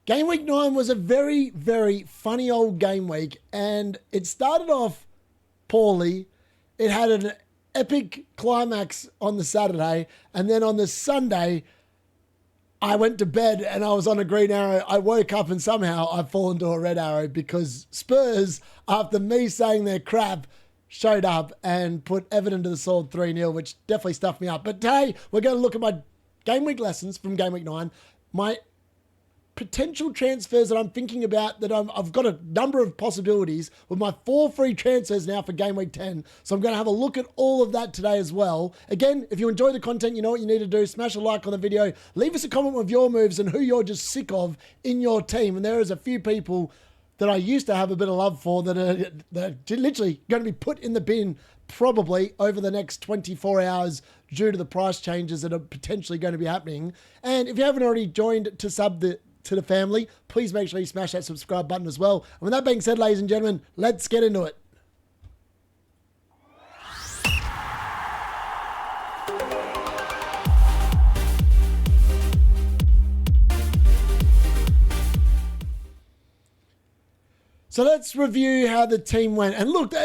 Game week 9 was a very, very funny old game week, and it started off poorly. It had an epic climax on the Saturday, and then on the Sunday, I went to bed and I was on a green arrow. I woke up and somehow I've fallen to a red arrow because Spurs, after me saying their crap, showed up and put Everton to the sword 3-0, which definitely stuffed me up. But today, we're going to look at my game week lessons from game week 9, my potential transfers that I'm thinking about, that I've got a number of possibilities with my 4 free transfers now for game week 10. So I'm going to have a look at all of that today as well. Again, if you enjoy the content, you know what you need to do. Smash a like on the video. Leave us a comment with your moves and who you're just sick of in your team. And there is a few people that I used to have a bit of love for that are literally going to be put in the bin probably over the next 24 hours due to the price changes that are potentially going to be happening. And if you haven't already joined to the family, please make sure you smash that subscribe button as well. And with that being said, ladies and gentlemen, let's get into it. So let's review how the team went. And look,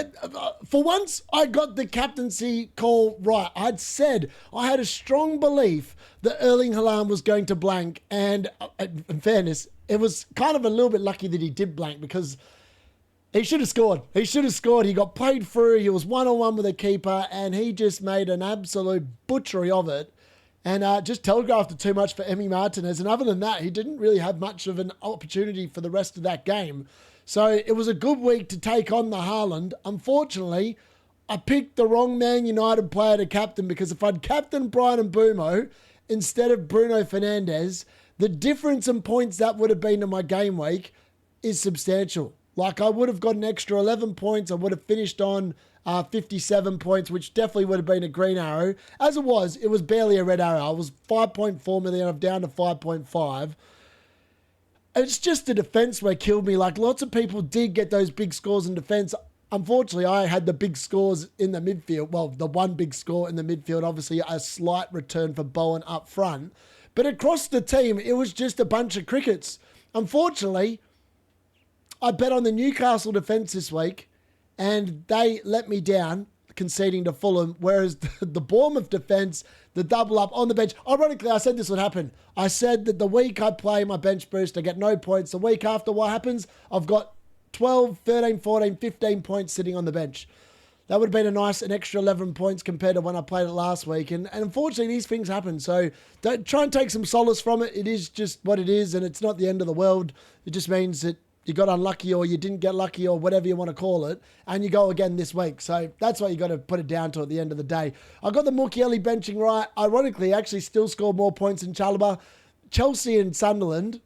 for once, I got the captaincy call right. I'd said I had a strong belief that Erling Haaland was going to blank. And in fairness, it was kind of a little bit lucky that he did blank because he should have scored. He should have scored. He got played through. He was one-on-one with a keeper, and he just made an absolute butchery of it. And just telegraphed it too much for Emi Martinez. And other than that, he didn't really have much of an opportunity for the rest of that game. So it was a good week to take on the Haaland. Unfortunately, I picked the wrong Man United player to captain because if I'd captained Brian Mbeumo instead of Bruno Fernandes, the difference in points that would have been to my game week is substantial. Like I would have got an extra 11 points. I would have finished on 57 points, which definitely would have been a green arrow. As it was barely a red arrow. I was 5.4 million. I'm down to 5.5. It's just the defense where it killed me. Like lots of people did get those big scores in defense. Unfortunately, I had the big scores in the midfield. Well, the one big score in the midfield, obviously a slight return for Bowen up front. But across the team, it was just a bunch of crickets. Unfortunately, I bet on the Newcastle defense this week and they let me down, conceding to Fulham, whereas the Bournemouth defense, the double up on the bench. Ironically, I said this would happen. I said that the week I play my bench boost, I get no points. The week after, what happens? I've got 12, 13, 14, 15 points sitting on the bench. That would have been an extra 11 points compared to when I played it last week. And unfortunately, these things happen. So don't try and take some solace from it. It is just what it is, and it's not the end of the world. It just means that you got unlucky or you didn't get lucky or whatever you want to call it, and you go again this week. So that's what you got to put it down to at the end of the day. I got the Mukiele benching right. Ironically, actually still scored more points than Chalobah. Chelsea and Sunderland,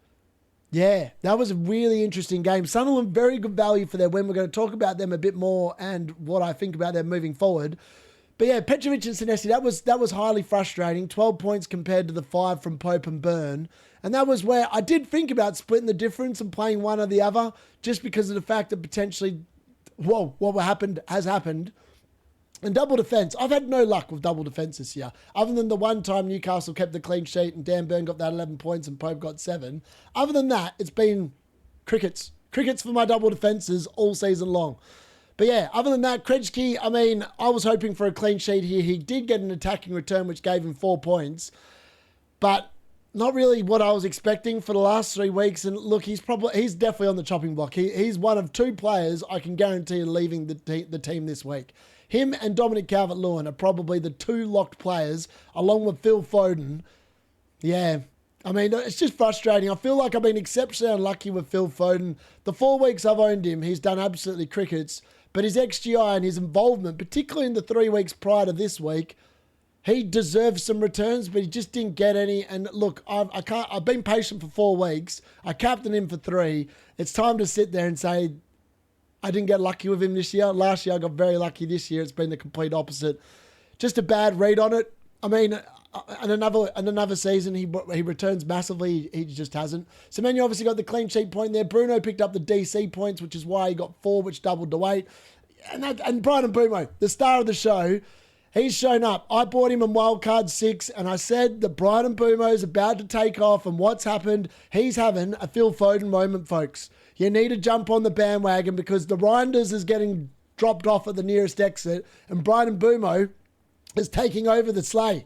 yeah, that was a really interesting game. Sunderland, very good value for their win. We're going to talk about them a bit more and what I think about them moving forward. But yeah, Petrovic and Senesi, that was highly frustrating. 12 points compared to the 5 from Pope and Byrne. And that was where I did think about splitting the difference and playing one or the other, just because of the fact that potentially, what happened has happened. And double defence, I've had no luck with double defence this year. Other than the one time Newcastle kept the clean sheet and Dan Burn got that 11 points and Pope got 7. Other than that, it's been crickets. Crickets for my double defences all season long. But yeah, other than that, Krejci, I mean, I was hoping for a clean sheet here. He did get an attacking return, which gave him 4 points. But not really what I was expecting for the last 3 weeks. And look, he's definitely on the chopping block. He's one of 2 players I can guarantee leaving the team this week. Him and Dominic Calvert-Lewin are probably the 2 locked players, along with Phil Foden. Yeah, I mean, it's just frustrating. I feel like I've been exceptionally unlucky with Phil Foden. The 4 weeks I've owned him, he's done absolutely crickets. But his XGI and his involvement, particularly in the 3 weeks prior to this week, he deserved some returns, but he just didn't get any. And look, I've been patient for 4 weeks. I captained him for 3. It's time to sit there and say, I didn't get lucky with him this year. Last year, I got very lucky. This year, it's been the complete opposite. Just a bad read on it. I mean, in another season, he returns massively. He just hasn't. Semenyo obviously got the clean sheet point there. Bruno picked up the DC points, which is why he got 4, which doubled the weight. And Brian Mbeumo, the star of the show. He's shown up. I bought him in wildcard 6, and I said that Brian Mbumo is about to take off, and what's happened? He's having a Phil Foden moment, folks. You need to jump on the bandwagon because the Reinders is getting dropped off at the nearest exit, and Brian Mbumo is taking over the sleigh.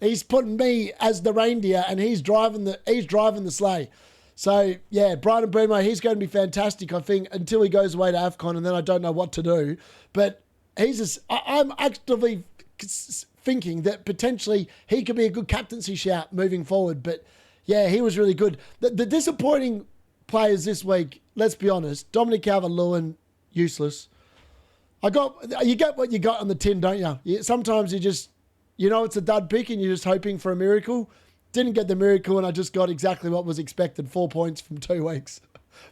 He's putting me as the reindeer, and he's driving the sleigh. So, yeah, Brian Mbumo, he's going to be fantastic, I think, until he goes away to AFCON, and then I don't know what to do. But I'm actively thinking that potentially he could be a good captaincy shout moving forward. But, yeah, he was really good. The disappointing players this week, let's be honest, Dominic Calvert-Lewin, useless. You get what you got on the tin, don't you? Sometimes it's a dud pick and you're just hoping for a miracle. Didn't get the miracle, and I just got exactly what was expected, 4 points from 2 weeks.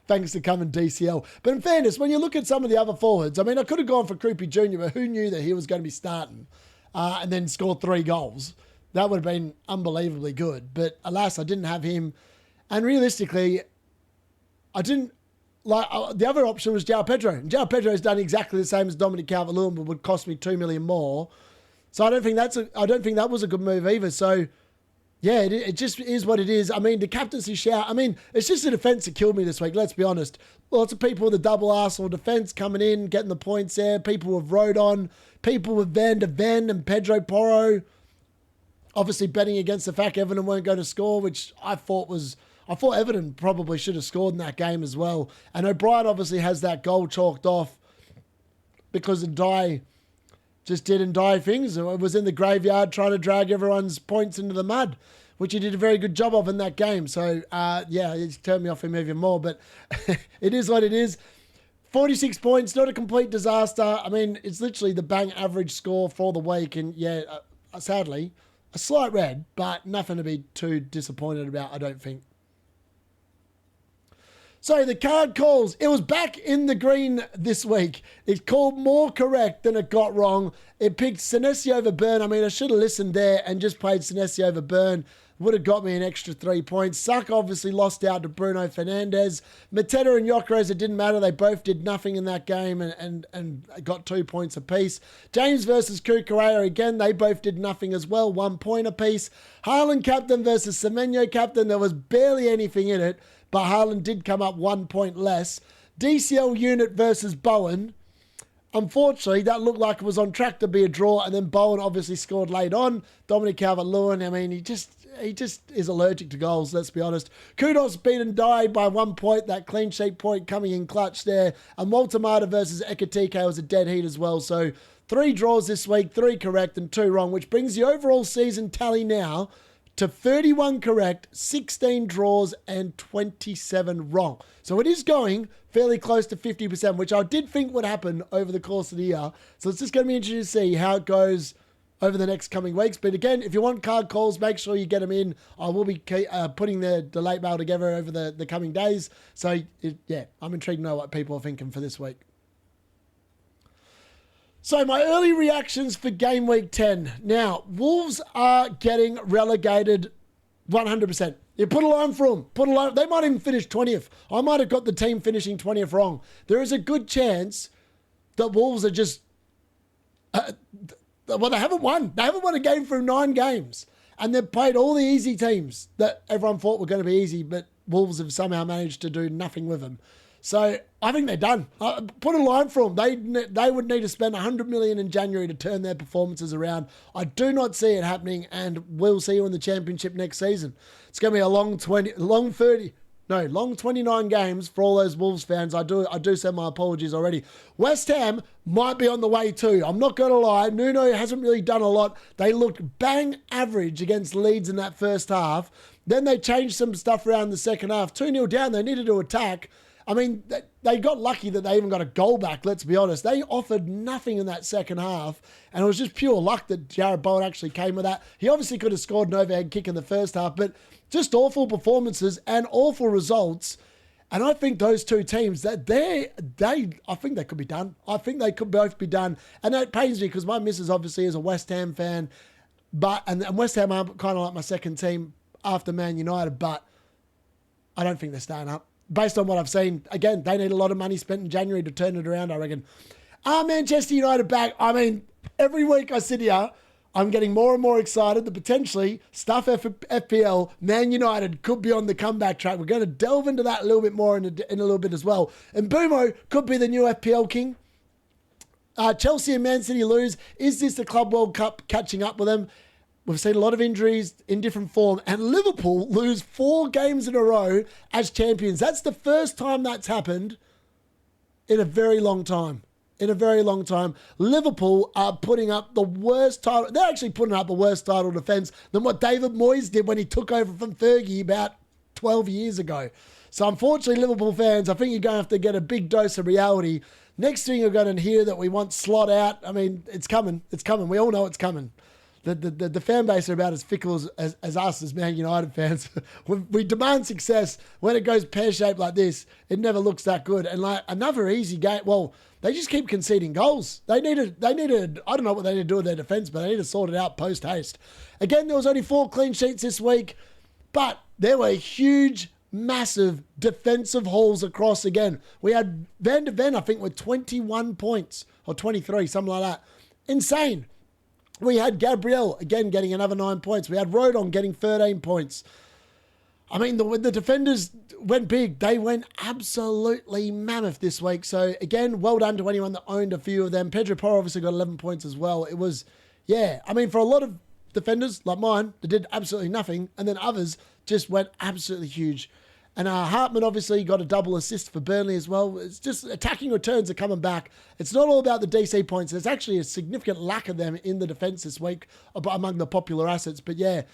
Thanks to coming DCL. But in fairness, when you look at some of the other forwards, I mean, I could have gone for Croupy Jr., but who knew that he was going to be starting and then scored 3 goals? That would have been unbelievably good. But alas, I didn't have him. And realistically, I didn't like the other option was João Pedro. And João Pedro has done exactly the same as Dominic Calvert-Lewin, but would cost me 2 million more. So I don't think that was a good move either. So yeah, it just is what it is. I mean, the captaincy shout, it's just the defence that killed me this week, let's be honest. Lots of people with the double Arsenal defence coming in, getting the points there. People with Rodon, people with Van de Ven and Pedro Porro. Obviously betting against the fact Everton weren't going to score, which I thought Everton probably should have scored in that game as well. And O'Brien obviously has that goal chalked off because Ndiaye just did Ndiaye things. It was in the graveyard trying to drag everyone's points into the mud, which he did a very good job of in that game. So, it's turned me off him even more. But it is what it is. 46 points, not a complete disaster. I mean, it's literally the bang average score for the week. And, sadly, a slight red, but nothing to be too disappointed about, I don't think. So the card calls, it was back in the green this week. It called more correct than it got wrong. It picked Senesi over Burn. I mean, I should have listened there and just played Senesi over Burn. Would have got me an extra 3 points. Saka obviously lost out to Bruno Fernandes. Mateta and Gyökeres, it didn't matter. They both did nothing in that game and got 2 points apiece. James versus Kukurea, again, they both did nothing as well. 1 point apiece. Haaland captain versus Semenyo captain. There was barely anything in it, but Haaland did come up 1 point less. DCL unit versus Bowen. Unfortunately, that looked like it was on track to be a draw, and then Bowen obviously scored late on. Dominic Calvert-Lewin, I mean, he just is allergic to goals, let's be honest. Kudos beaten Ndiaye by 1 point, that clean sheet point coming in clutch there. And Walter Mata versus Ekitike was a dead heat as well. So 3 draws this week, 3 correct and 2 wrong, which brings the overall season tally now to 31 correct, 16 draws, and 27 wrong. So it is going fairly close to 50%, which I did think would happen over the course of the year. So it's just going to be interesting to see how it goes over the next coming weeks. But again, if you want card calls, make sure you get them in. I will be putting the late mail together over the coming days. So, I'm intrigued to know what people are thinking for this week. So my early reactions for Game Week 10. Now, Wolves are getting relegated 100%. You put a line for them. They might even finish 20th. I might have got the team finishing 20th wrong. There is a good chance that Wolves are just... they haven't won. They haven't won a game through 9 games. And they've played all the easy teams that everyone thought were going to be easy, but Wolves have somehow managed to do nothing with them. So I think they're done. Put a line for them. They would need to spend 100 million in January to turn their performances around. I do not see it happening, and we'll see you in the championship next season. It's going to be a long 29 games for all those Wolves fans. I do send my apologies already. West Ham might be on the way too. I'm not going to lie. Nuno hasn't really done a lot. They looked bang average against Leeds in that first half. Then they changed some stuff around the second half. 2-0 down. They needed to attack. I mean, they got lucky that they even got a goal back, let's be honest. They offered nothing in that second half, and it was just pure luck that Jarrod Bowen actually came with that. He obviously could have scored an overhead kick in the first half, but just awful performances and awful results. And I think those two teams, I think they could be done. I think they could both be done. And that pains me because my missus obviously is a West Ham fan, and West Ham are kind of like my second team after Man United, but I don't think they're staying up. Based on what I've seen, again, they need a lot of money spent in January to turn it around, I reckon. Are Manchester United back? I mean, every week I sit here I'm getting more and more excited that potentially FPL, Man United could be on the comeback track. We're going to delve into that a little bit more in a little bit as well. And Bumo could be the new FPL king. Chelsea and Man City lose. Is this the Club World Cup catching up with them? We've seen a lot of injuries in different form. And Liverpool lose 4 games in a row as champions. That's the first time that's happened in a very long time. Liverpool are putting up the worst title. They're actually putting up a worse title defence than what David Moyes did when he took over from Fergie about 12 years ago. So unfortunately, Liverpool fans, I think you're going to have to get a big dose of reality. Next thing you're going to hear that we want Slot out. I mean, it's coming. It's coming. We all know it's coming. The fan base are about as fickle as us as Man United fans. We demand success. When it goes pear-shaped like this, it never looks that good. And like another easy game, well, they just keep conceding goals. They needed, I don't know what they need to do with their defence, but they need to sort it out post-haste. Again, there was only 4 clean sheets this week, but there were huge, massive defensive hauls across again. We had Van de Ven, I think, with 21 points, or 23, something like that. Insane. We had Gabriel, again, getting another 9 points. We had Rodon getting 13 points. I mean, the defenders went big. They went absolutely mammoth this week. So, again, well done to anyone that owned a few of them. Pedro Porro obviously got 11 points as well. It was, yeah, I mean, for a lot of defenders like mine that did absolutely nothing, and then others just went absolutely huge. And Hartman obviously got a double assist for Burnley as well. It's just attacking returns are coming back. It's not all about the DC points. There's actually a significant lack of them in the defence this week among the popular assets. But yeah,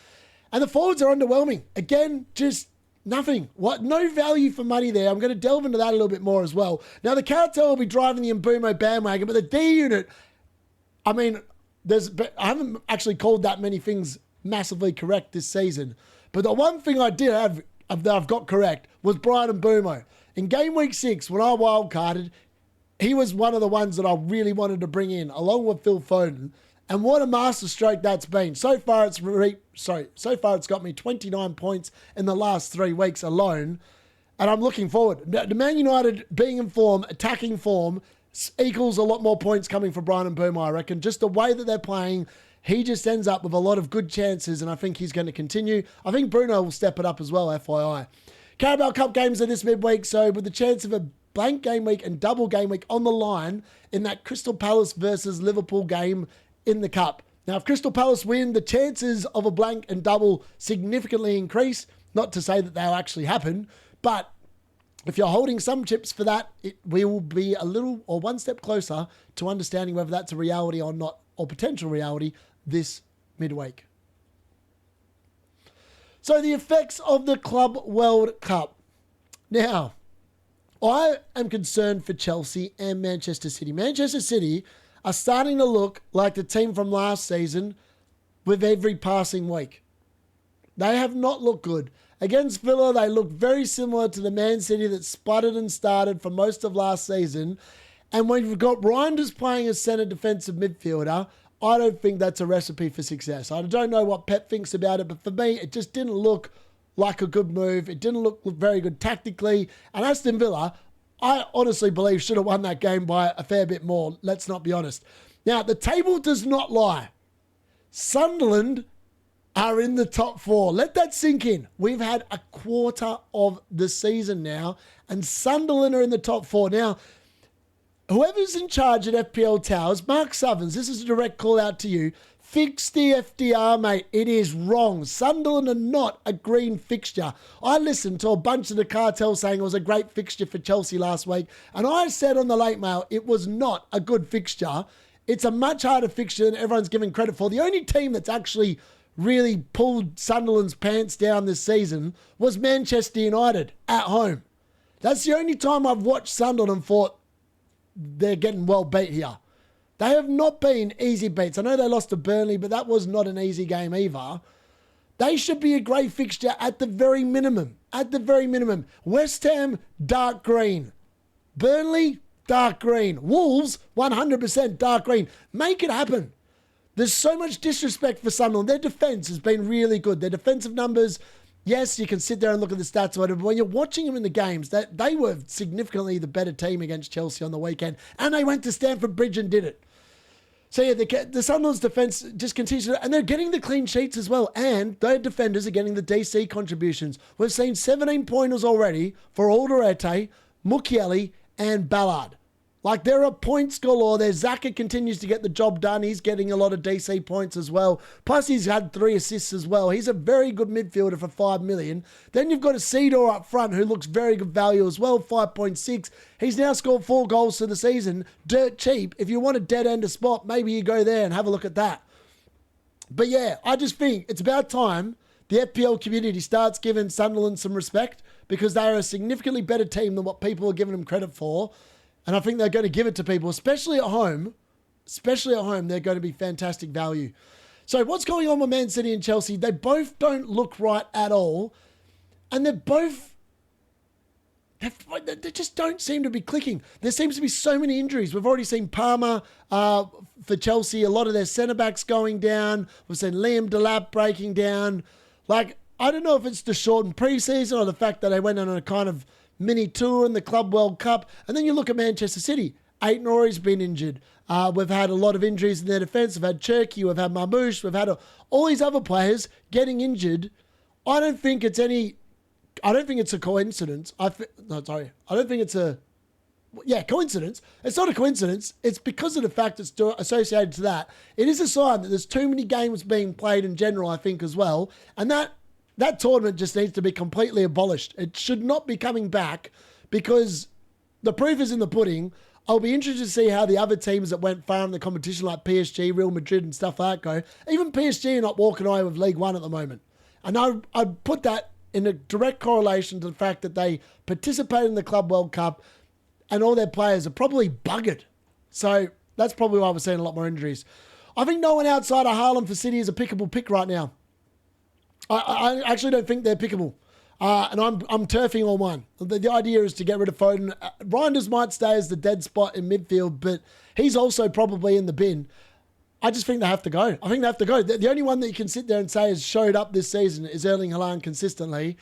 and the forwards are underwhelming. Again, just nothing. No value for money there. I'm going to delve into that a little bit more as well. Now, the cartel will be driving the Mbumo bandwagon, but the D-Unit, I mean, I haven't actually called that many things massively correct this season. But the one thing I did have that I've got correct was Brian Mbumo. In game week 6, when I wildcarded, he was one of the ones that I really wanted to bring in, along with Phil Foden. And what a masterstroke that's been. So far, it's got me 29 points in the last 3 weeks alone. And I'm looking forward. The Man United being in form, attacking form, equals a lot more points coming from Brian Mbumo, I reckon. Just the way that they're playing, he just ends up with a lot of good chances, and I think he's going to continue. I think Bruno will step it up as well, FYI. Carabao Cup games are this midweek, so with the chance of a blank game week and double game week on the line in that Crystal Palace versus Liverpool game in the Cup. Now, if Crystal Palace win, the chances of a blank and double significantly increase. Not to say that they'll actually happen, but if you're holding some chips for that, we will be a little or one step closer to understanding whether that's a reality or not, or potential reality this midweek. So the effects of the Club World Cup. Now, I am concerned for Chelsea and Manchester City. Manchester City are starting to look like the team from last season with every passing week. They have not looked good. Against Villa, they look very similar to the Man City that sputtered and started for most of last season. And when you've got Reinders playing as centre defensive midfielder, I don't think that's a recipe for success. I don't know what Pep thinks about it, but for me, it just didn't look like a good move. It didn't look very good tactically. And Aston Villa, I honestly believe, should have won that game by a fair bit more. Let's not be honest. Now, the table does not lie. Sunderland are in the top 4. Let that sink in. We've had a quarter of the season now, and Sunderland are in the top 4. Now, whoever's in charge at FPL Towers, Mark Southerns, this is a direct call out to you. Fix the FDR, mate. It is wrong. Sunderland are not a green fixture. I listened to a bunch of the cartel saying it was a great fixture for Chelsea last week, and I said on the late mail it was not a good fixture. It's a much harder fixture than everyone's giving credit for. The only team that's actually really pulled Sunderland's pants down this season was Manchester United at home. That's the only time I've watched Sunderland and thought they're getting well beat here. They have not been easy beats. I know they lost to Burnley, but that was not an easy game either. They should be a grey fixture at the very minimum. At the very minimum. West Ham, dark green. Burnley, dark green. Wolves, 100% dark green. Make it happen. There's so much disrespect for Sunderland. Their defence has been really good. Their defensive numbers, yes, you can sit there and look at the stats or whatever, but when you're watching them in the games, that they were significantly the better team against Chelsea on the weekend, and they went to Stamford Bridge and did it. So yeah, the Sunderland's defence just continues to, and they're getting the clean sheets as well, and their defenders are getting the DC contributions. We've seen 17 pointers already for Alderete, Mukiele, and Ballard. Like, there are points galore there. Zaka continues to get the job done. He's getting a lot of DC points as well. Plus, he's had 3 assists as well. He's a very good midfielder for 5 million. Then you've got a Cedar up front who looks very good value as well, 5.6. He's now scored 4 goals for the season. Dirt cheap. If you want a dead-end spot, maybe you go there and have a look at that. But yeah, I just think it's about time the FPL community starts giving Sunderland some respect, because they are a significantly better team than what people are giving them credit for. And I think they're going to give it to people, especially at home. Especially at home, they're going to be fantastic value. So what's going on with Man City and Chelsea? They both don't look right at all. And they just don't seem to be clicking. There seems to be so many injuries. We've already seen Palmer for Chelsea, a lot of their centre-backs going down. We've seen Liam Delap breaking down. Like, I don't know if it's the shortened preseason or the fact that they went on a kind of mini tour in the Club World Cup. And then you look at Manchester City. Aït-Nouri's been injured. We've had a lot of injuries in their defence. We've had Cherki, we've had Marmoush, we've had all these other players getting injured. I don't think it's a coincidence. I don't think it's a coincidence. It's not a coincidence. It's because of the fact it's associated to that. It is a sign that there's too many games being played in general, I think, as well. And that tournament just needs to be completely abolished. It should not be coming back, because the proof is in the pudding. I'll be interested to see how the other teams that went far in the competition, like PSG, Real Madrid and stuff like that, go. Even PSG are not walking away with League One at the moment. And I'd put that in a direct correlation to the fact that they participate in the Club World Cup and all their players are probably buggered. So that's probably why we're seeing a lot more injuries. I think no one outside of Haaland for City is a pickable pick right now. I actually don't think they're pickable. And I'm turfing on one. The idea is to get rid of Foden. Reinders might stay as the dead spot in midfield, but he's also probably in the bin. I just think they have to go. I think they have to go. The only one that you can sit there and say has showed up this season is Erling Haaland consistently.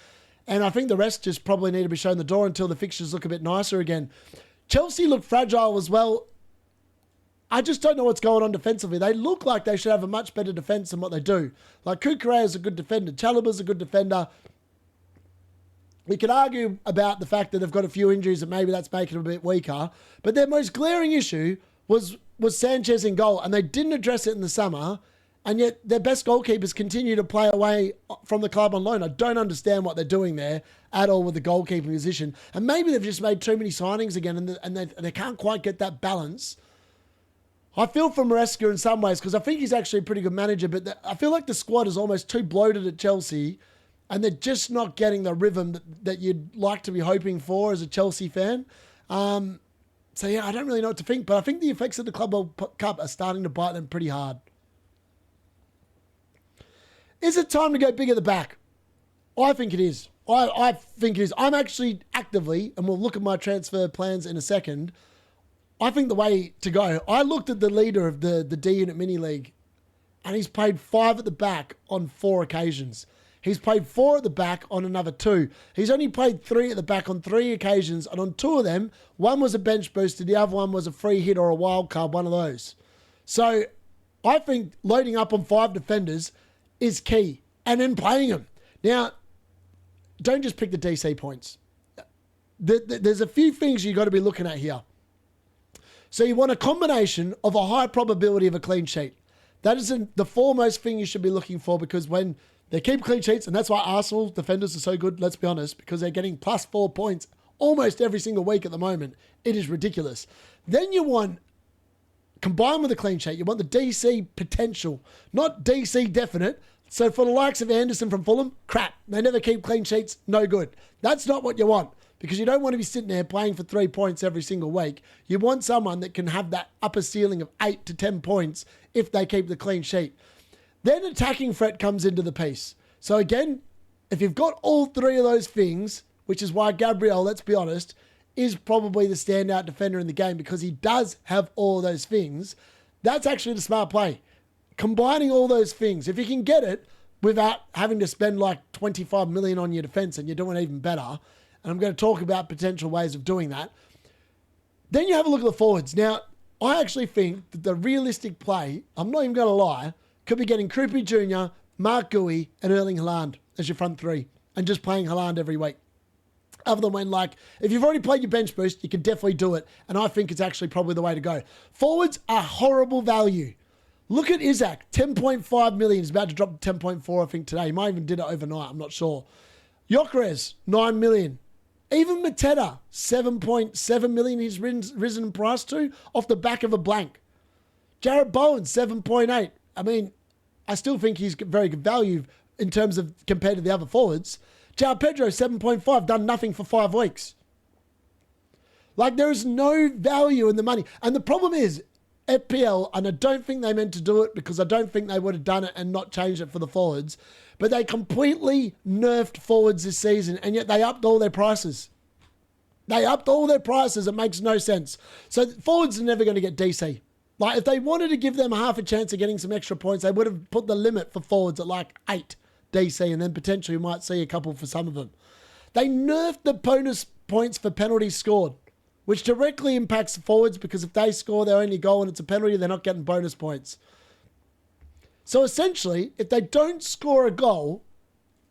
And I think the rest just probably need to be shown the door until the fixtures look a bit nicer again. Chelsea look fragile as well. I just don't know what's going on defensively. They look like they should have a much better defense than what they do. Like, Kukurea is a good defender. Chalobah's a good defender. We could argue about the fact that they've got a few injuries and maybe that's making them a bit weaker. But their most glaring issue was Sanchez in goal, and they didn't address it in the summer. And yet their best goalkeepers continue to play away from the club on loan. I don't understand what they're doing there at all with the goalkeeping position. And maybe they've just made too many signings again and they can't quite get that balance. I feel for Maresca in some ways, because I think he's actually a pretty good manager, but I feel like the squad is almost too bloated at Chelsea, and they're just not getting the rhythm that you'd like to be hoping for as a Chelsea fan. So yeah, I don't really know what to think, but I think the effects of the Club World Cup are starting to bite them pretty hard. Is it time to go big at the back? I think it is. I think it is. I'm actually actively, and we'll look at my transfer plans in a second, I think the way to go, I looked at the leader of the D-Unit mini league, and he's played 5 at the back on 4 occasions. He's played 4 at the back on another 2. He's only played 3 at the back on 3 occasions, and on 2 of them, one was a bench booster, the other one was a free hit or a wild card, one of those. So I think loading up on 5 defenders is key, and then playing them. Now, don't just pick the DC points. There's a few things you've got to be looking at here. So you want a combination of a high probability of a clean sheet. That is the foremost thing you should be looking for, because when they keep clean sheets, and that's why Arsenal defenders are so good, let's be honest, because they're getting plus 4 points almost every single week at the moment. It is ridiculous. Then you want, combined with a clean sheet, you want the DC potential, not DC definite. So for the likes of Anderson from Fulham, crap. They never keep clean sheets, no good. That's not what you want, because you don't want to be sitting there playing for 3 points every single week. You want someone that can have that upper ceiling of 8 to 10 points if they keep the clean sheet. Then attacking threat comes into the piece. So again, if you've got all 3 of those things, which is why Gabriel, let's be honest, is probably the standout defender in the game, because he does have all of those things, that's actually the smart play. Combining all those things, if you can get it without having to spend like 25 million on your defense, and you're doing even better, and I'm going to talk about potential ways of doing that, then you have a look at the forwards. Now, I actually think that the realistic play, I'm not even going to lie, could be getting Krupi Jr., Mark Gui, and Erling Haaland as your front three, and just playing Haaland every week. Other than when, like, if you've already played your bench boost, you can definitely do it, and I think it's actually probably the way to go. Forwards are horrible value. Look at Isaac, 10.5 million. He's about to drop to 10.4, I think, today. He might even did it overnight, I'm not sure. Gyökeres, 9 million. Even Mateta, 7.7 million he's risen in price to off the back of a blank. Jarrett Bowen, 7.8. I mean, I still think he's very good value in terms of compared to the other forwards. João Pedro, 7.5, done nothing for 5 weeks. Like, there is no value in the money. And the problem is, FPL, and I don't think they meant to do it because I don't think they would have done it and not changed it for the forwards, but they completely nerfed forwards this season, and yet they upped all their prices. They upped all their prices. It makes no sense. So forwards are never going to get DC. Like, if they wanted to give them half a chance of getting some extra points, they would have put the limit for forwards at like 8 DC, and then potentially you might see a couple for some of them. They nerfed the bonus points for penalties scored, which directly impacts the forwards because if they score their only goal and it's a penalty, they're not getting bonus points. So essentially, if they don't score a goal,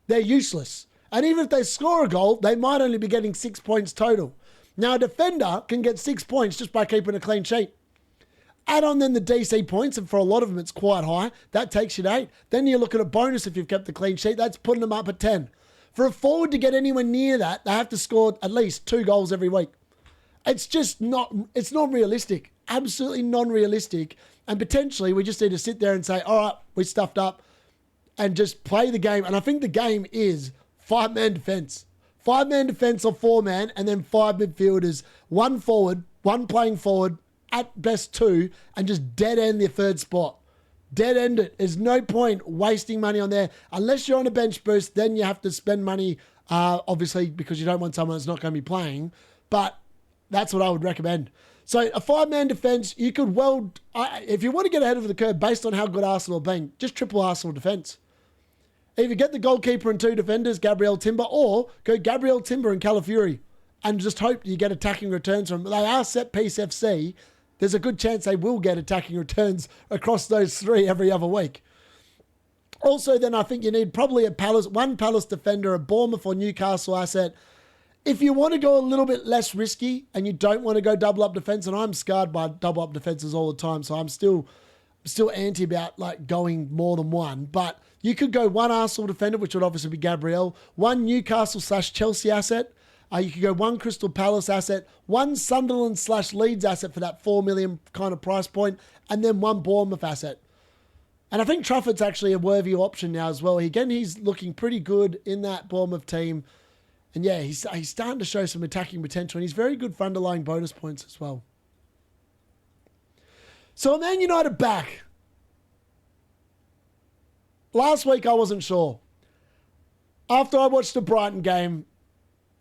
they're useless. And even if they score a goal, they might only be getting 6 points total. Now, a defender can get 6 points just by keeping a clean sheet. Add on then the DC points, and for a lot of them, it's quite high. That takes you to 8. Then you look at a bonus if you've kept the clean sheet. That's putting them up at 10. For a forward to get anywhere near that, they have to score at least 2 goals every week. It's just not, it's not realistic. Absolutely non-realistic. And potentially we just need to sit there and say, all right, we stuffed up and just play the game. And I think the game is 5-man defense. 5-man defense or 4-man, and then 5 midfielders, 1 forward, 1 playing forward, at best 2, and just dead end their third spot. Dead end it. There's no point wasting money on there. Unless you're on a bench boost, then you have to spend money, obviously, because you don't want someone that's not going to be playing. But that's what I would recommend. So a 5-man defence, you could if you want to get ahead of the curve based on how good Arsenal have been, just triple Arsenal defence. Either get the goalkeeper and 2 defenders, Gabriel Timber, or go Gabriel Timber and Calafiori and just hope you get attacking returns from them. They are set piece FC. There's a good chance they will get attacking returns across those 3 every other week. Also, then I think you need probably one Palace defender, a Bournemouth or Newcastle asset. If you want to go a little bit less risky and you don't want to go double up defense, and I'm scarred by double up defenses all the time, so I'm still anti about like going more than one. But you could go 1 Arsenal defender, which would obviously be Gabriel, 1 Newcastle/Chelsea asset. You could go 1 Crystal Palace asset, 1 Sunderland/Leeds asset for that 4 million kind of price point, and then 1 Bournemouth asset. And I think Trafford's actually a worthy option now as well. Again, he's looking pretty good in that Bournemouth team. And yeah, he's starting to show some attacking potential, and he's very good for underlying bonus points as well. So a Man United back. Last week I wasn't sure. After I watched the Brighton game,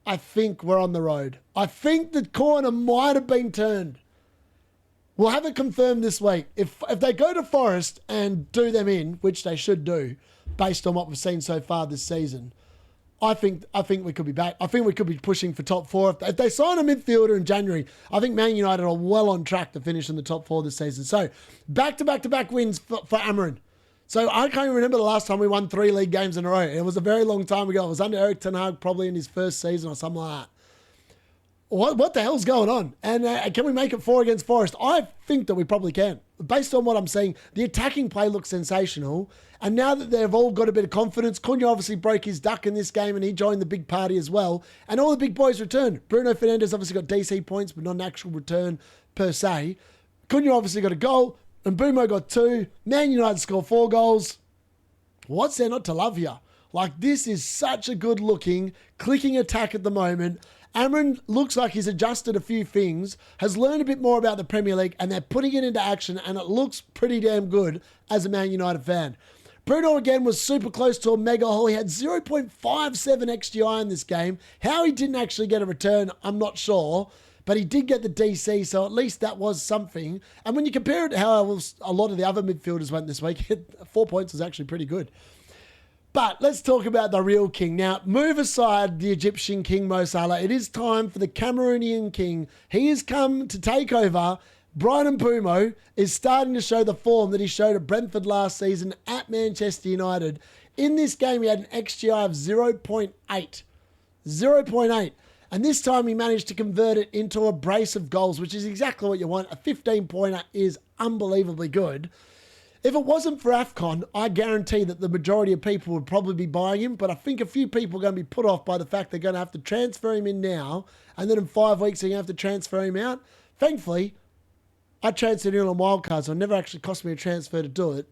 I think we're on the road. I think the corner might have been turned. We'll have it confirmed this week. If they go to Forest and do them in, which they should do, based on what we've seen so far this season, I think we could be back. I think we could be pushing for top 4. If they sign a midfielder in January, I think Man United are well on track to finish in the top 4 this season. So back-to-back wins for Amarin. So I can't even remember the last time we won 3 league games in a row. It was a very long time ago. It was under Erik ten Hag, probably in his first season or something like that. What the hell's going on? And can we make it 4 against Forest? I think that we probably can. Based on what I'm seeing, the attacking play looks sensational. And now that they've all got a bit of confidence, Cunha obviously broke his duck in this game and he joined the big party as well. And all the big boys returned. Bruno Fernandes obviously got DC points, but not an actual return per se. Cunha obviously got a goal. And Mbumo got 2. Man United scored 4 goals. What's there not to love here? Like, this is such a good looking, clicking attack at the moment. Amarin looks like he's adjusted a few things, has learned a bit more about the Premier League, and they're putting it into action, and it looks pretty damn good as a Man United fan. Bruno again was super close to a mega haul. He had 0.57 XGI in this game. How he didn't actually get a return, I'm not sure, but he did get the DC, so at least that was something. And when you compare it to how a lot of the other midfielders went this week, 4 points is actually pretty good. But let's talk about the real king. Now, move aside the Egyptian king, Mo Salah. It is time for the Cameroonian king. He has come to take over Brian Mbumo is starting to show the form that he showed at Brentford last season at Manchester United. In this game, he had an XGI of 0.8. 0.8. And this time he managed to convert it into a brace of goals, which is exactly what you want. A 15-pointer is unbelievably good. If it wasn't for AFCON, I guarantee that the majority of people would probably be buying him, but I think a few people are going to be put off by the fact they're going to have to transfer him in now, and then in 5 weeks they're going to have to transfer him out. Thankfully, I transferred in on wildcard, so it never actually cost me a transfer to do it.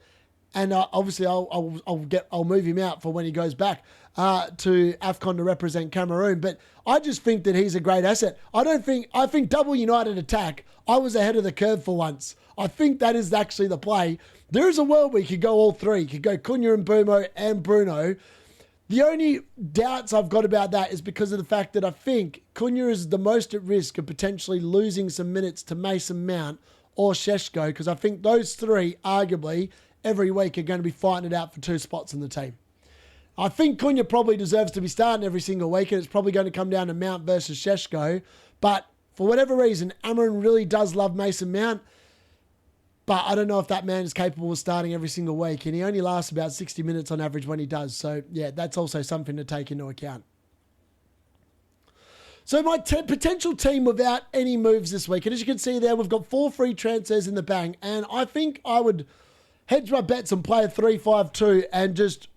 And obviously, I'll move him out for when he goes back to AFCON to represent Cameroon. But I just think that he's a great asset. I think double United attack. I was ahead of the curve for once. I think that is actually the play. There is a world where you could go all three. You could go Cunha and Mbumo and Bruno. The only doubts I've got about that is because of the fact that I think Cunha is the most at risk of potentially losing some minutes to Mason Mount or Šeško, because I think those three, arguably, every week are going to be fighting it out for 2 spots in the team. I think Cunha probably deserves to be starting every single week, and it's probably going to come down to Mount versus Šeško. But for whatever reason, Amrin really does love Mason Mount. But I don't know if that man is capable of starting every single week, and he only lasts about 60 minutes on average when he does. So, yeah, that's also something to take into account. So my potential team without any moves this week, and as you can see there, we've got 4 free transfers in the bank, and I think I would hedge my bets and play a 3-5-2 and just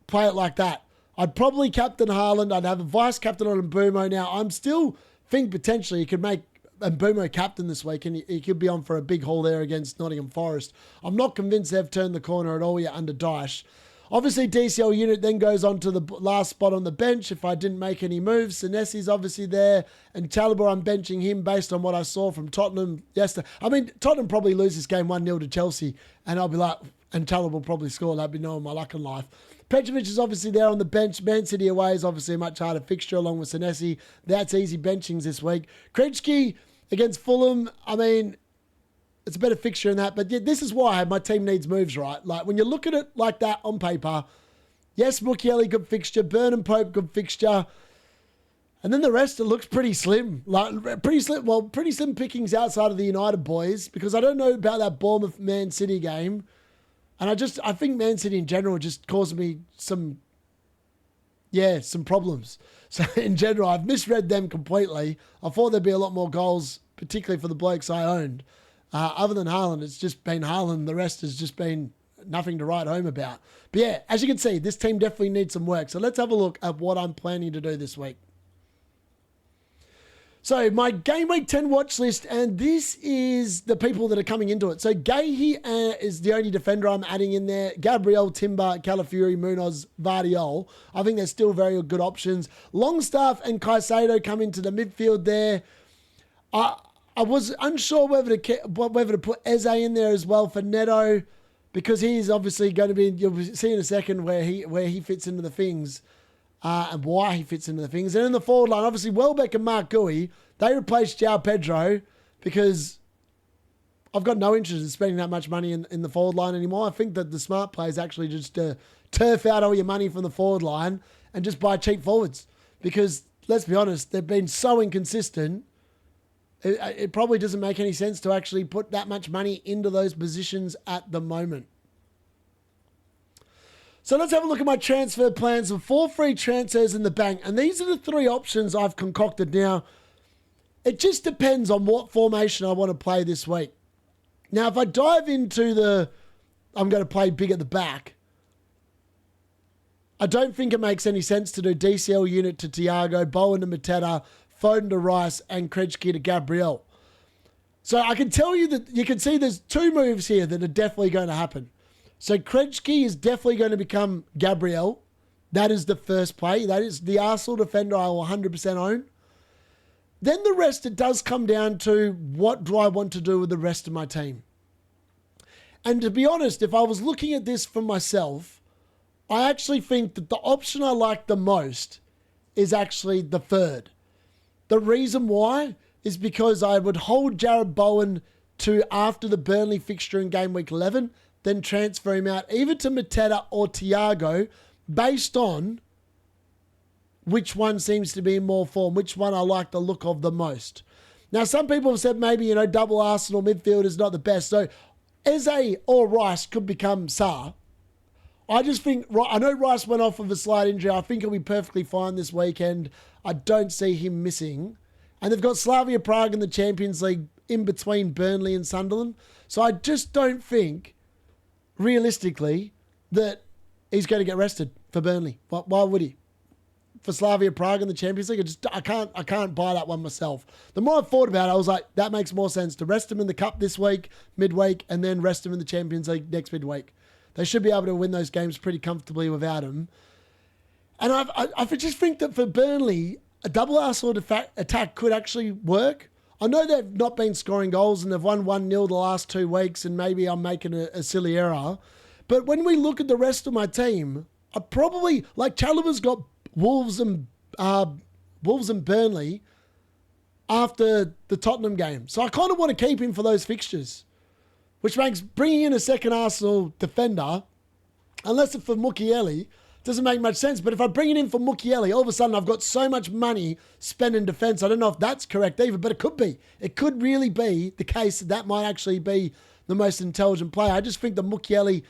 play it like that. I'd probably captain Haaland. I'd have a vice captain on Mbumo. Now, I'm still think potentially you could make Mbumo captain this week, and he could be on for a big haul there against Nottingham Forest. I'm not convinced they've turned the corner at all yet under Dyche. Obviously, DCL Unit then goes on to the last spot on the bench if I didn't make any moves. Senesi's obviously there, and Chalobah, I'm benching him based on what I saw from Tottenham yesterday. I mean, Tottenham probably lose this game 1-0 to Chelsea, and I'll be like, and Chalobah will probably score. That'd be knowing my luck in life. Petrovic is obviously there on the bench. Man City away is obviously a much harder fixture along with Senesi. That's easy benchings this week. Krejci against Fulham, I mean, it's a better fixture in that. But yeah, this is why my team needs moves, right? Like, when you look at it like that on paper, yes, Mukiele, good fixture. Burnham Pope, good fixture. And then the rest, it looks pretty slim. Like, pretty slim pickings outside of the United boys, because I don't know about that Bournemouth Man City game. And I think Man City in general just caused me some problems. So in general, I've misread them completely. I thought there'd be a lot more goals, particularly for the blokes I owned. Other than Haaland, it's just been Haaland. The rest has just been nothing to write home about. But yeah, as you can see, this team definitely needs some work. So let's have a look at what I'm planning to do this week. So my Game Week 10 watch list, and this is the people that are coming into it. So Gahey is the only defender I'm adding in there. Gabriel, Timber, Calafiori, Munoz, Vardiol. I think they're still very good options. Longstaff and Caicedo come into the midfield there. I was unsure whether to put Eze in there as well for Neto, because he's obviously going to be, you'll see in a second where he fits into the things. And why he fits into the things. And in the forward line, obviously, Welbeck and Mark Gui, they replaced João Pedro, because I've got no interest in spending that much money in the forward line anymore. I think that the smart play is actually just to turf out all your money from the forward line and just buy cheap forwards. Because, let's be honest, they've been so inconsistent, it probably doesn't make any sense to actually put that much money into those positions at the moment. So let's have a look at my transfer plans of 4 free transfers in the bank. And these are the 3 options I've concocted. Now, it just depends on what formation I want to play this week. Now, if I dive into I'm going to play big at the back, I don't think it makes any sense to do DCL Unit to Thiago, Bowen to Mateta, Foden to Rice, and Krejci to Gabriel. So I can tell you that you can see there's 2 moves here that are definitely going to happen. So Krejci is definitely going to become Gabriel. That is the first play. That is the Arsenal defender I will 100% own. Then the rest, it does come down to what do I want to do with the rest of my team. And to be honest, if I was looking at this for myself, I actually think that the option I like the most is actually the third. The reason why is because I would hold Jared Bowen to after the Burnley fixture in Game Week 11, then transfer him out either to Mateta or Thiago based on which one seems to be in more form, which one I like the look of the most. Now, some people have said maybe, double Arsenal midfield is not the best. So Eze or Rice could become Sarr. I just think, I know Rice went off with a slight injury. I think he'll be perfectly fine this weekend. I don't see him missing. And they've got Slavia Prague in the Champions League in between Burnley and Sunderland. So I just don't think, realistically, that he's going to get rested for Burnley. Why would he? For Slavia Prague in the Champions League, I can't buy that one myself. The more I thought about it, I was like, that makes more sense to rest him in the Cup this week, midweek, and then rest him in the Champions League next midweek. They should be able to win those games pretty comfortably without him. And I just think that for Burnley, a double Arsenal attack could actually work. I know they've not been scoring goals and they've won 1-0 the last 2 weeks, and maybe I'm making a silly error. But when we look at the rest of my team, I probably, like Chalobah's got Wolves and Burnley after the Tottenham game. So I kind of want to keep him for those fixtures, which makes bringing in a second Arsenal defender, unless it's for Mukiele, doesn't make much sense. But if I bring it in for Mukiele, all of a sudden I've got so much money spent in defence. I don't know if that's correct either, but it could be. It could really be the case that might actually be the most intelligent player. I just think that Mukiele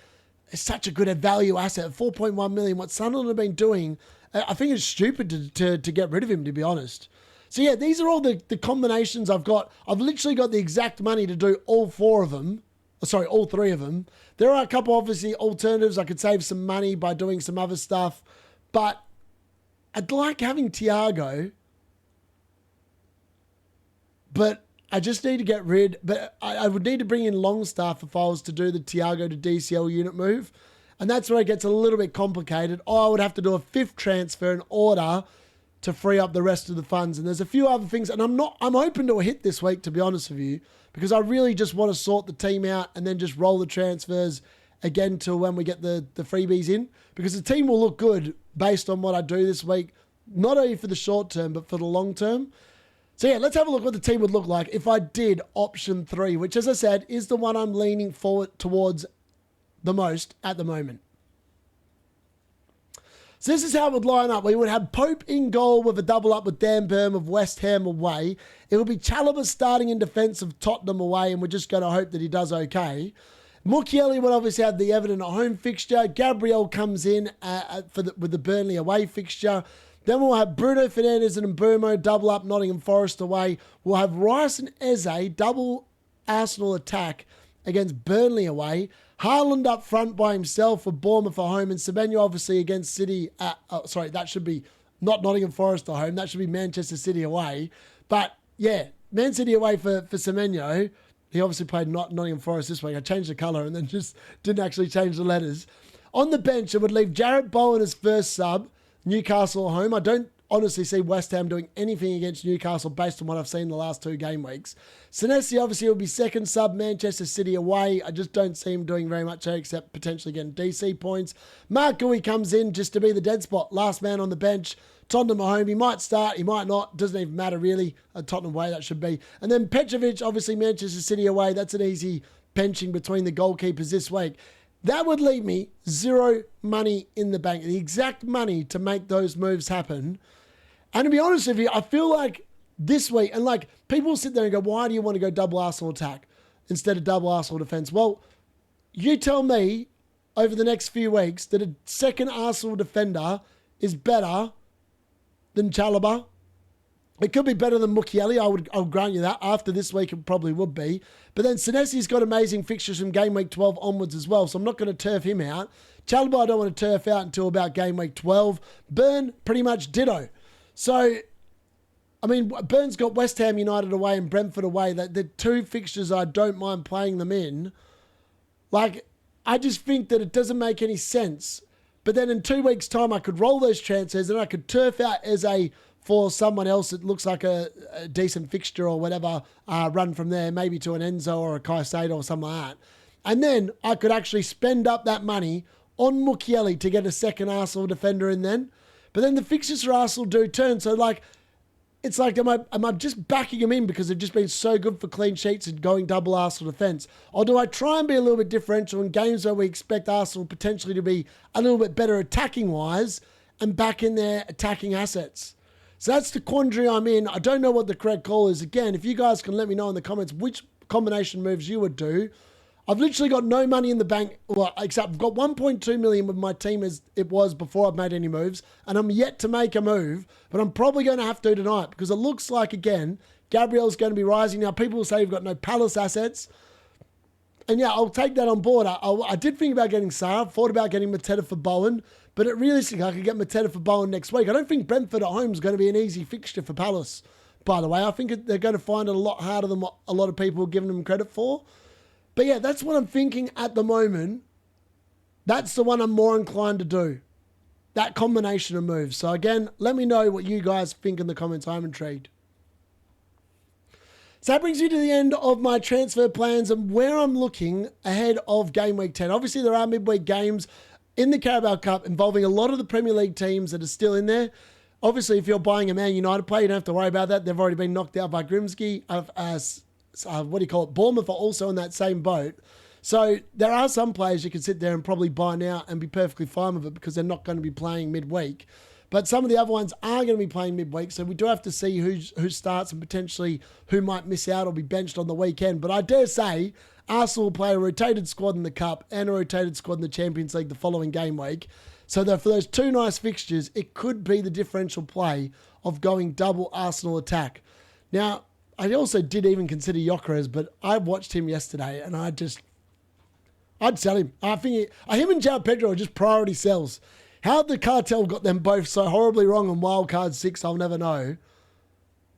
is such a good value asset. 4.1 million. What Sunderland have been doing, I think it's stupid to get rid of him, to be honest. So yeah, these are all the combinations I've got. I've literally got the exact money to do all 4 of them. Sorry, all 3 of them. There are a couple, obviously, alternatives. I could save some money by doing some other stuff. But I'd like having Thiago. But I just need to get rid. But I would need to bring in Longstaff if I was to do the Thiago to DCL unit move. And that's where it gets a little bit complicated. Or I would have to do a 5th transfer in order to free up the rest of the funds. And there's a few other things. And I'm open to a hit this week, to be honest with you, because I really just want to sort the team out and then just roll the transfers again till when we get the freebies in, because the team will look good based on what I do this week, not only for the short term, but for the long term. So yeah, let's have a look what the team would look like if I did option 3, which, as I said, is the one I'm leaning forward towards the most at the moment. So this is how it would line up. We would have Pope in goal with a double up with Dan Burn of West Ham away. It would be Chalobah starting in defence of Tottenham away, and we're just going to hope that he does okay. Mukiele would obviously have the Everton at home fixture. Gabriel comes in with the Burnley away fixture. Then we'll have Bruno Fernandes and Mbeumo double up Nottingham Forest away. We'll have Rice and Eze double Arsenal attack against Burnley away. Haaland up front by himself for Bournemouth at home, and Semenyo obviously against City. That should be not Nottingham Forest at home. That should be Manchester City away. But yeah, Man City away for Semenyo. He obviously played Nottingham Forest this week. I changed the colour and then just didn't actually change the letters. On the bench, it would leave Jarrett Bowen as first sub, Newcastle at home. I don't honestly see West Ham doing anything against Newcastle based on what I've seen the last 2 game weeks. Senesi obviously will be second sub, Manchester City away. I just don't see him doing very much except potentially getting DC points. Mark Gui comes in just to be the dead spot, last man on the bench. Tottenham at home, he might start, he might not, doesn't even matter really. Tottenham away, that should be. And then Petrovic, obviously Manchester City away. That's an easy benching between the goalkeepers this week. That would leave me 0 money in the bank, the exact money to make those moves happen. And to be honest with you, I feel like this week, and like people sit there and go, why do you want to go double Arsenal attack instead of double Arsenal defence? Well, you tell me over the next few weeks that a second Arsenal defender is better than Chalobah. It could be better than Mukiele, I'll grant you that. After this week, it probably would be. But then Senesi's got amazing fixtures from game week 12 onwards as well, so I'm not going to turf him out. Chalobah I don't want to turf out until about game week 12. Burn, pretty much ditto. So, I mean, Burn's got West Ham United away and Brentford away. The 2 fixtures I don't mind playing them in. Like, I just think that it doesn't make any sense. But then in 2 weeks' time, I could roll those transfers and I could turf out for someone else that looks like a decent fixture or whatever, run from there, maybe to an Enzo or a Caicedo or something like that. And then I could actually spend up that money on Mukiele to get a second Arsenal defender in then. But then the fixtures for Arsenal do turn. So, like, it's like, am I just backing them in because they've just been so good for clean sheets and going double Arsenal defence? Or do I try and be a little bit differential in games where we expect Arsenal potentially to be a little bit better attacking-wise and back in their attacking assets? So that's the quandary I'm in. I don't know what the correct call is. Again, if you guys can let me know in the comments which combination moves you would do. I've literally got no money in the bank, well, except I've got 1.2 million with my team as it was before I've made any moves, and I'm yet to make a move, but I'm probably going to have to tonight because it looks like, again, Gabriel's going to be rising. Now, people will say you've got no Palace assets, and yeah, I'll take that on board. I did think about getting Sarah, thought about getting Mateta for Bowen, but realistically, I could get Mateta for Bowen next week. I don't think Brentford at home is going to be an easy fixture for Palace, by the way. I think they're going to find it a lot harder than what a lot of people are giving them credit for. But yeah, that's what I'm thinking at the moment. That's the one I'm more inclined to do. That combination of moves. So again, let me know what you guys think in the comments. I'm intrigued. So that brings you to the end of my transfer plans and where I'm looking ahead of Game Week 10. Obviously, there are midweek games in the Carabao Cup involving a lot of the Premier League teams that are still in there. Obviously, if you're buying a Man United player, you don't have to worry about that. They've already been knocked out by Grimsby. Bournemouth are also in that same boat. So there are some players you can sit there and probably buy now and be perfectly fine with it because they're not going to be playing midweek. But some of the other ones are going to be playing midweek, so we do have to see who starts and potentially who might miss out or be benched on the weekend. But I dare say Arsenal will play a rotated squad in the Cup and a rotated squad in the Champions League the following game week. So that for those two nice fixtures, it could be the differential play of going double Arsenal attack. Now, I also did even consider Gyökeres, but I watched him yesterday and I'd sell him. I think him and João Pedro are just priority sells. How the cartel got them both so horribly wrong on Wildcard 6, I'll never know.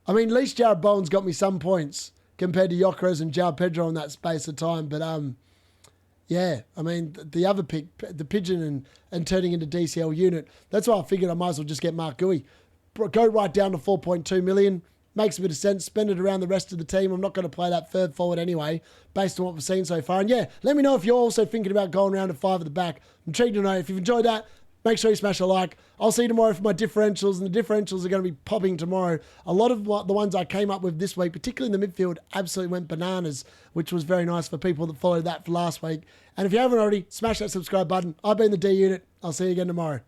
I mean, at least Jared Bowen's got me some points compared to Gyökeres and João Pedro in that space of time. But yeah, I mean, the other pick, the Pigeon and turning into DCL unit, that's why I figured I might as well just get Mark Gui. Go right down to 4.2 million. Makes a bit of sense. Spend it around the rest of the team. I'm not going to play that third forward anyway, based on what we've seen so far. And yeah, let me know if you're also thinking about going around to 5 at the back. I'm intrigued to know. If you've enjoyed that, make sure you smash a like. I'll see you tomorrow for my differentials, and the differentials are going to be popping tomorrow. A lot of the ones I came up with this week, particularly in the midfield, absolutely went bananas, which was very nice for people that followed that for last week. And if you haven't already, smash that subscribe button. I've been the D-Unit. I'll see you again tomorrow.